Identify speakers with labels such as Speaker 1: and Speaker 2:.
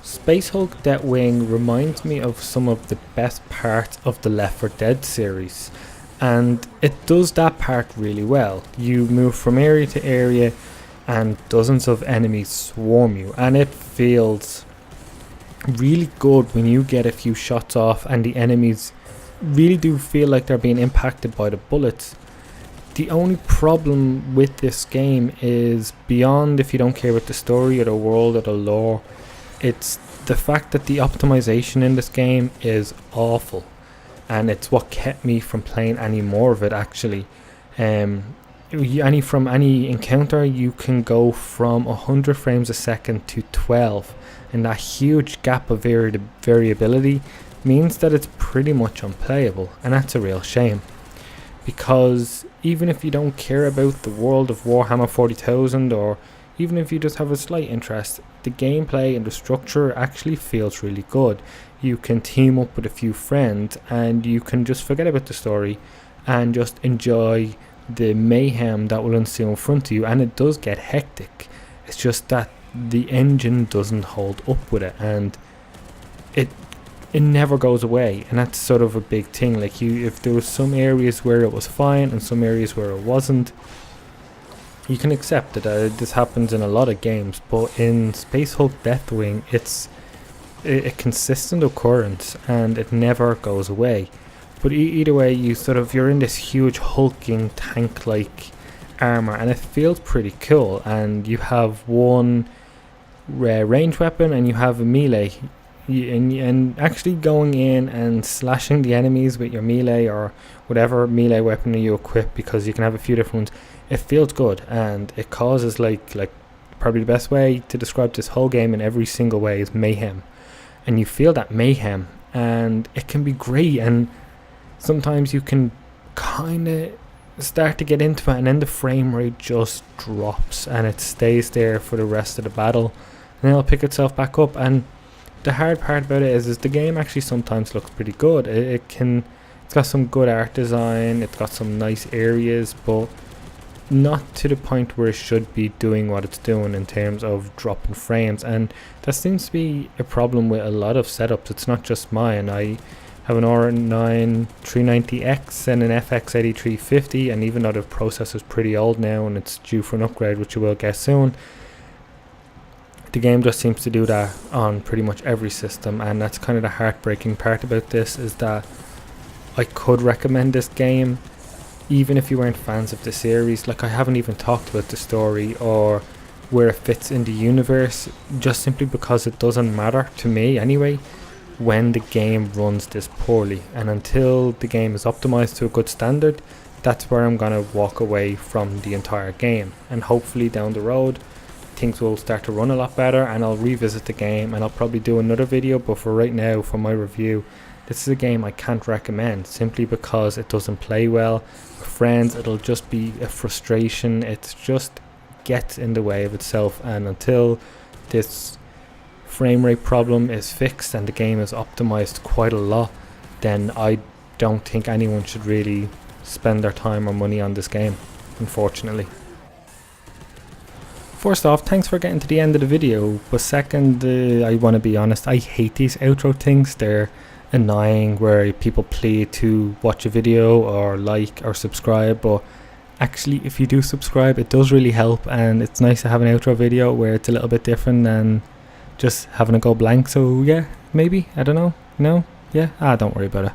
Speaker 1: Space Hulk Deathwing reminds me of some of the best parts of the Left 4 Dead series, and it does that part really well. You move from area to area and dozens of enemies swarm you, and it feels really good when you get a few shots off and the enemies really do feel like they're being impacted by the bullets. The only problem with this game is, beyond if you don't care about the story or the world or the lore, it's the fact that the optimization in this game is awful, and it's what kept me from playing any more of it actually. From any encounter you can go from 100 frames a second to 12, and that huge gap of variability means that it's pretty much unplayable, and that's a real shame. Because even if you don't care about the world of Warhammer 40,000, or even if you just have a slight interest, the gameplay and the structure actually feels really good. You can team up with a few friends and you can just forget about the story and just enjoy the mayhem that will ensue in front of you, and it does get hectic. It's just that the engine doesn't hold up with it, and it never goes away, and that's sort of a big thing. Like, if there was some areas where it was fine and some areas where it wasn't, you can accept it. This happens in a lot of games, but in Space Hulk Deathwing it's a consistent occurrence and it never goes away. But either way, you're in this huge hulking tank like armor, and it feels pretty cool. And you have one range weapon and you have a melee. And actually going in and slashing the enemies with your melee or whatever melee weapon you equip, because you can have a few different ones, it feels good, and it causes like probably the best way to describe this whole game in every single way is mayhem. And you feel that mayhem, and it can be great. And sometimes you can kind of start to get into it, and then the frame rate just drops and it stays there for the rest of the battle, and then it'll pick itself back up. And the hard part about it is the game actually sometimes looks pretty good. It's got some good art design, it's got some nice areas, but not to the point where it should be doing what it's doing in terms of dropping frames. And that seems to be a problem with a lot of setups. It's not just mine. I have an R9 390X and an FX 8350, and even though the processor's pretty old now and it's due for an upgrade, which you will get soon, the game just seems to do that on pretty much every system. And that's kind of the heartbreaking part about this, is that I could recommend this game even if you weren't fans of the series. Like, I haven't even talked about the story or where it fits in the universe, just simply because it doesn't matter to me anyway when the game runs this poorly. And until the game is optimized to a good standard, that's where I'm gonna walk away from the entire game. And hopefully down the road things will start to run a lot better, and I'll revisit the game and I'll probably do another video. But for right now, for my review, this is a game I can't recommend, simply because it doesn't play well with friends. It'll just be a frustration. It just gets in the way of itself, and until this frame rate problem is fixed and the game is optimized quite a lot, then I don't think anyone should really spend their time or money on this game, unfortunately. First off, thanks for getting to the end of the video, but second, I want to be honest, I hate these outro things. They're annoying, where people plead to watch a video or like or subscribe, but actually if you do subscribe it does really help, and it's nice to have an outro video where it's a little bit different than just having it go blank. So yeah, maybe, I don't know, no, yeah, don't worry about it.